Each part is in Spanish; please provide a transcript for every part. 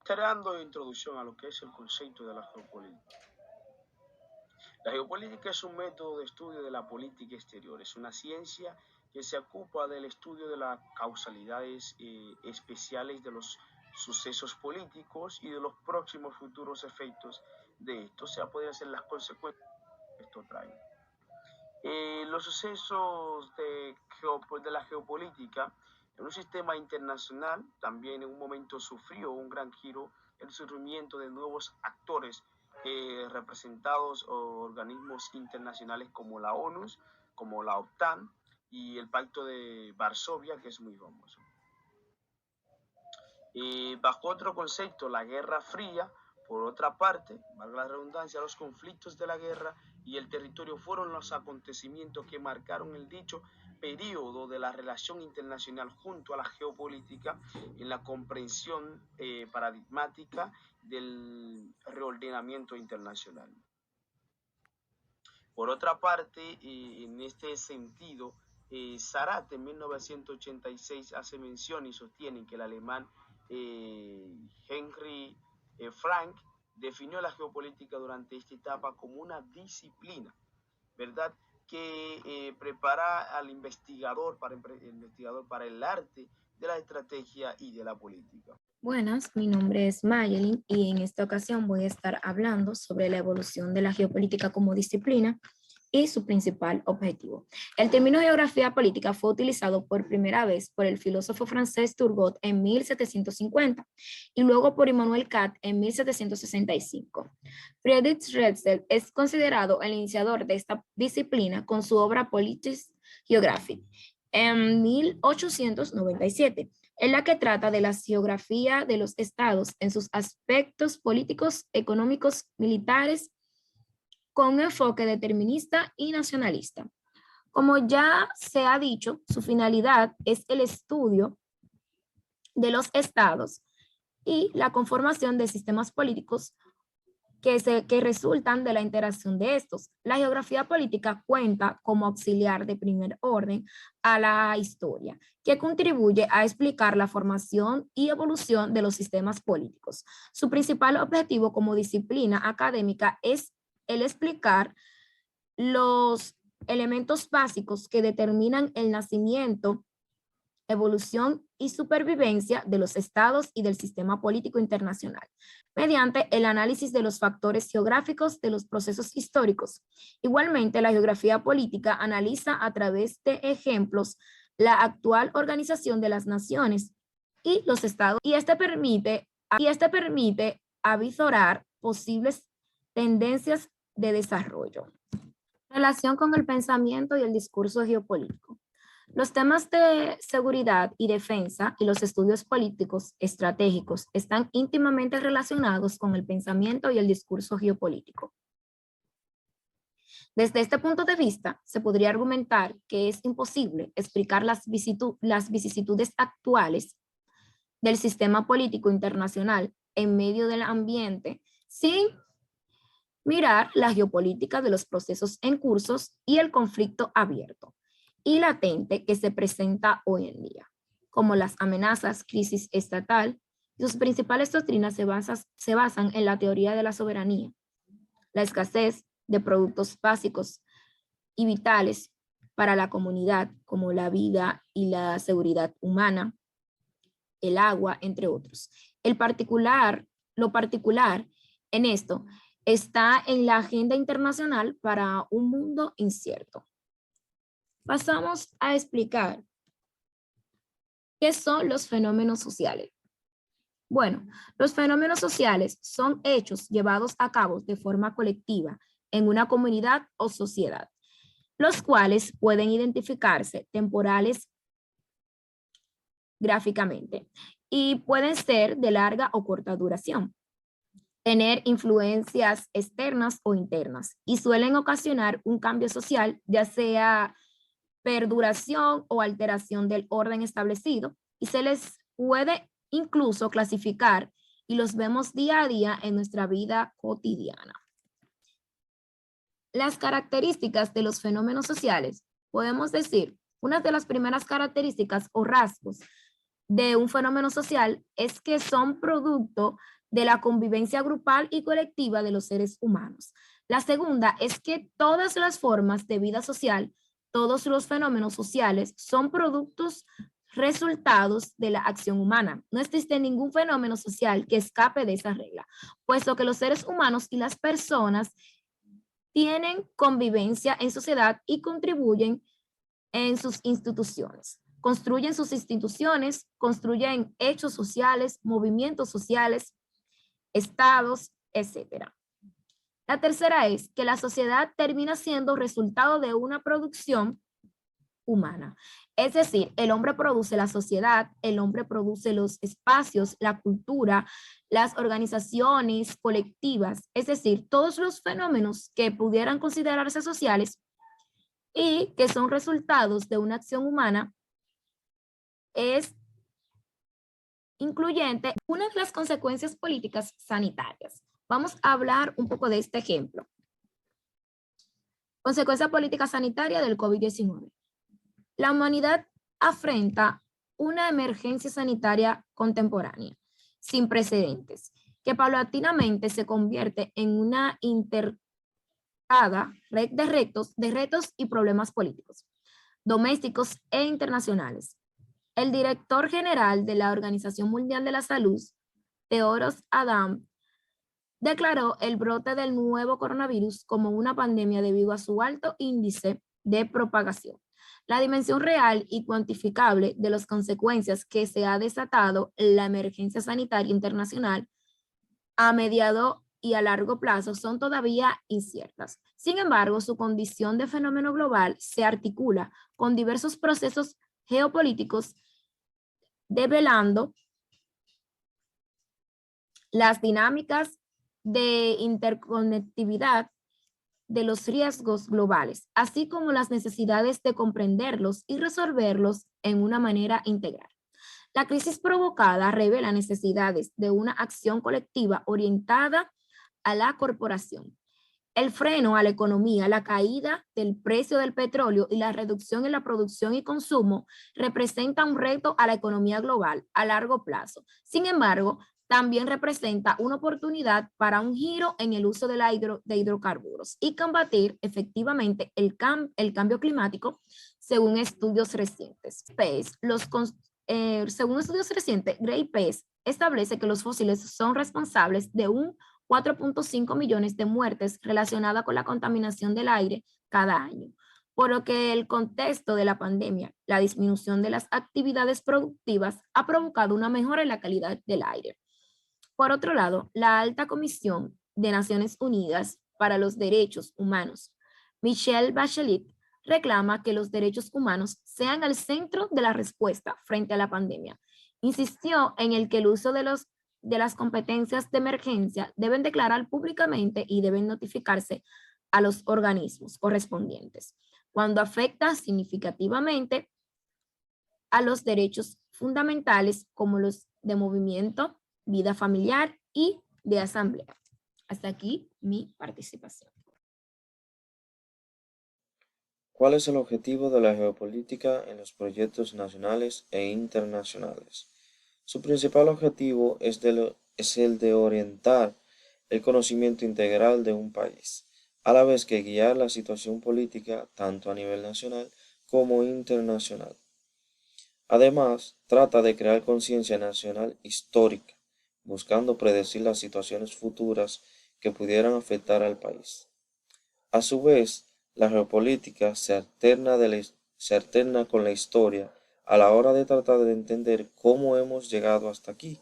Dando introducción a lo que es el concepto de la geopolítica. La geopolítica es un método de estudio de la política exterior, es una ciencia que se ocupa del estudio de las causalidades especiales de los sucesos políticos y de los próximos futuros efectos de esto, o sea, podrían ser las consecuencias que esto trae. Los sucesos de la geopolítica en un sistema internacional también en un momento sufrió un gran giro el surgimiento de nuevos actores representados o organismos internacionales como la ONU, como la OTAN y el Pacto de Varsovia, que es muy famoso. Bajo otro concepto, la Guerra Fría, por otra parte, valga la redundancia, los conflictos de la guerra y el territorio fueron los acontecimientos que marcaron el dicho periodo de la relación internacional junto a la geopolítica en la comprensión paradigmática del reordenamiento internacional. Por otra parte, en este sentido, Sarat en 1986 hace mención y sostiene que el alemán Henry Frank definió la geopolítica durante esta etapa como una disciplina, ¿verdad? Que prepara al investigador para el arte de la estrategia y de la política. Buenas, mi nombre es Mayelin y en esta ocasión voy a estar hablando sobre la evolución de la geopolítica como disciplina y su principal objetivo. El término geografía política fue utilizado por primera vez por el filósofo francés Turgot en 1750 y luego por Immanuel Kant en 1765. Friedrich Hetzel es considerado el iniciador de esta disciplina con su obra Politis Geographic en 1897, en la que trata de la geografía de los estados en sus aspectos políticos, económicos, militares, con un enfoque determinista y nacionalista. Como ya se ha dicho, su finalidad es el estudio de los estados y la conformación de sistemas políticos que resultan de la interacción de estos. La geografía política cuenta como auxiliar de primer orden a la historia, que contribuye a explicar la formación y evolución de los sistemas políticos. Su principal objetivo como disciplina académica es el explicar los elementos básicos que determinan el nacimiento, evolución y supervivencia de los estados y del sistema político internacional, mediante el análisis de los factores geográficos de los procesos históricos. Igualmente, la geografía política analiza a través de ejemplos la actual organización de las naciones y los estados, y este permite avisorar posibles tendencias de desarrollo. Relación con el pensamiento y el discurso geopolítico. Los temas de seguridad y defensa y los estudios políticos estratégicos están íntimamente relacionados con el pensamiento y el discurso geopolítico. Desde este punto de vista, se podría argumentar que es imposible explicar las vicisitudes actuales del sistema político internacional en medio del ambiente sin mirar la geopolítica de los procesos en curso y el conflicto abierto y latente que se presenta hoy en día, como las amenazas, crisis estatal. Sus principales doctrinas se basan en la teoría de la soberanía, la escasez de productos básicos y vitales para la comunidad, como la vida y la seguridad humana, el agua, entre otros. Lo particular en esto está en la agenda internacional para un mundo incierto. Pasamos a explicar qué son los fenómenos sociales. Bueno, los fenómenos sociales son hechos llevados a cabo de forma colectiva en una comunidad o sociedad, los cuales pueden identificarse temporales gráficamente y pueden ser de larga o corta duración, tener influencias externas o internas y suelen ocasionar un cambio social, ya sea perduración o alteración del orden establecido, y se les puede incluso clasificar y los vemos día a día en nuestra vida cotidiana. Las características de los fenómenos sociales, podemos decir, una de las primeras características o rasgos de un fenómeno social es que son producto de la convivencia grupal y colectiva de los seres humanos. La segunda es que todas las formas de vida social, todos los fenómenos sociales son productos resultados de la acción humana. No existe ningún fenómeno social que escape de esa regla, puesto que los seres humanos y las personas tienen convivencia en sociedad y contribuyen en sus instituciones. Construyen sus instituciones, construyen hechos sociales, movimientos sociales, estados, etcétera. La tercera es que la sociedad termina siendo resultado de una producción humana. Es decir, el hombre produce la sociedad, el hombre produce los espacios, la cultura, las organizaciones colectivas, es decir, todos los fenómenos que pudieran considerarse sociales y que son resultados de una acción humana es incluyente una de las consecuencias políticas sanitarias. Vamos a hablar un poco de este ejemplo. Consecuencia política sanitaria del COVID-19. La humanidad afrenta una emergencia sanitaria contemporánea, sin precedentes, que paulatinamente se convierte en una intercada red de retos y problemas políticos, domésticos e internacionales. El director general de la Organización Mundial de la Salud, Tedros Adhanom, declaró el brote del nuevo coronavirus como una pandemia debido a su alto índice de propagación. La dimensión real y cuantificable de las consecuencias que se ha desatado la emergencia sanitaria internacional a mediado y a largo plazo son todavía inciertas. Sin embargo, su condición de fenómeno global se articula con diversos procesos geopolíticos develando las dinámicas de interconectividad de los riesgos globales, así como las necesidades de comprenderlos y resolverlos en una manera integral. La crisis provocada revela necesidades de una acción colectiva orientada a la corporación. El freno a la economía, la caída del precio del petróleo y la reducción en la producción y consumo representa un reto a la economía global a largo plazo. Sin embargo, también representa una oportunidad para un giro en el uso de hidrocarburos y combatir efectivamente el cambio climático, según estudios recientes. Según estudios recientes, Greenpeace establece que los fósiles son responsables de un 4.5 millones de muertes relacionadas con la contaminación del aire cada año, por lo que el contexto de la pandemia, la disminución de las actividades productivas ha provocado una mejora en la calidad del aire. Por otro lado, la Alta Comisión de Naciones Unidas para los Derechos Humanos, Michelle Bachelet, reclama que los derechos humanos sean el centro de la respuesta frente a la pandemia. Insistió en el que el uso de las competencias de emergencia deben declarar públicamente y deben notificarse a los organismos correspondientes cuando afecta significativamente a los derechos fundamentales como los de movimiento, vida familiar y de asamblea. Hasta aquí mi participación. ¿Cuál es el objetivo de la geopolítica en los proyectos nacionales e internacionales? Su principal objetivo es el de orientar el conocimiento integral de un país, a la vez que guiar la situación política tanto a nivel nacional como internacional. Además, trata de crear conciencia nacional histórica, buscando predecir las situaciones futuras que pudieran afectar al país. A su vez, la geopolítica se alterna con la historia a la hora de tratar de entender cómo hemos llegado hasta aquí,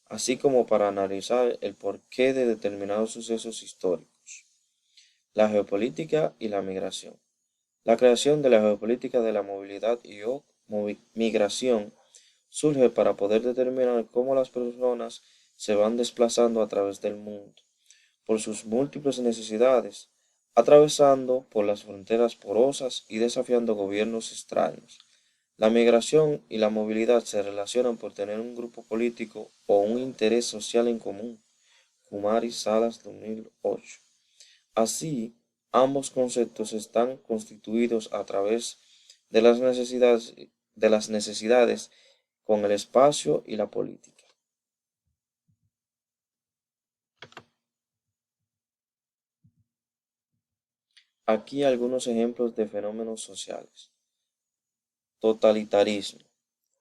así como para analizar el porqué de determinados sucesos históricos. La geopolítica y la migración. La creación de la geopolítica de la movilidad y o migración surge para poder determinar cómo las personas se van desplazando a través del mundo, por sus múltiples necesidades, atravesando por las fronteras porosas y desafiando gobiernos extraños. La migración y la movilidad se relacionan por tener un grupo político o un interés social en común. Kumari Salas 2008. Así, ambos conceptos están constituidos a través de las necesidades con el espacio y la política. Aquí algunos ejemplos de fenómenos sociales. Totalitarismo.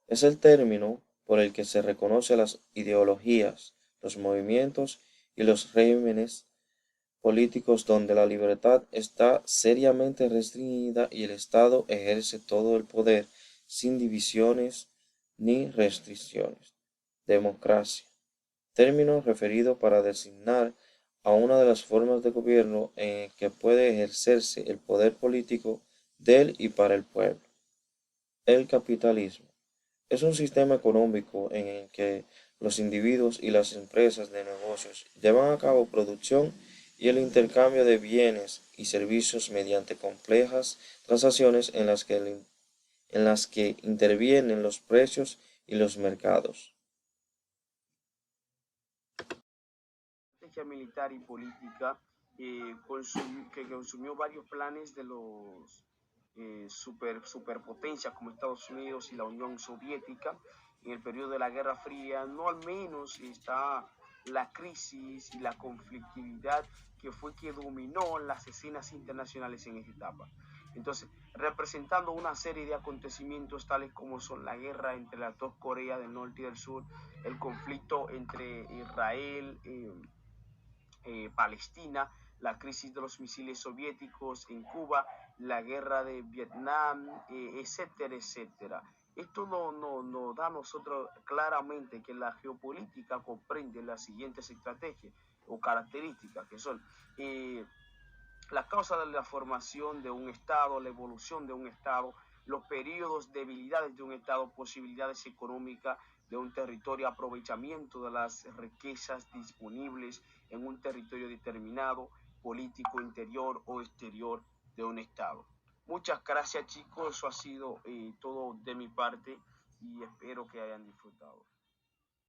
Es el término por el que se reconoce a las ideologías, los movimientos y los regímenes políticos donde la libertad está seriamente restringida y el Estado ejerce todo el poder sin divisiones ni restricciones. Democracia. Término referido para designar a una de las formas de gobierno en que puede ejercerse el poder político del y para el pueblo. El capitalismo es un sistema económico en el que los individuos y las empresas de negocios llevan a cabo producción y el intercambio de bienes y servicios mediante complejas transacciones en las que intervienen los precios y los mercados. Estrategia militar y política que consumió varios planes de los superpotencias como Estados Unidos y la Unión Soviética en el periodo de la Guerra Fría. No al menos está la crisis y la conflictividad que fue que dominó las escenas internacionales en esta etapa. Entonces, representando una serie de acontecimientos tales como son la guerra entre las dos Coreas del Norte y del Sur, el conflicto entre Israel, Palestina, la crisis de los misiles soviéticos en Cuba, la guerra de Vietnam, etcétera, etcétera. Esto nos da a nosotros claramente que la geopolítica comprende las siguientes estrategias o características que son la causa de la formación de un Estado, la evolución de un Estado, los periodos, debilidades de un Estado, posibilidades económicas de un territorio, aprovechamiento de las riquezas disponibles en un territorio determinado, político interior o exterior de un Estado. Muchas gracias chicos, eso ha sido todo de mi parte y espero que hayan disfrutado.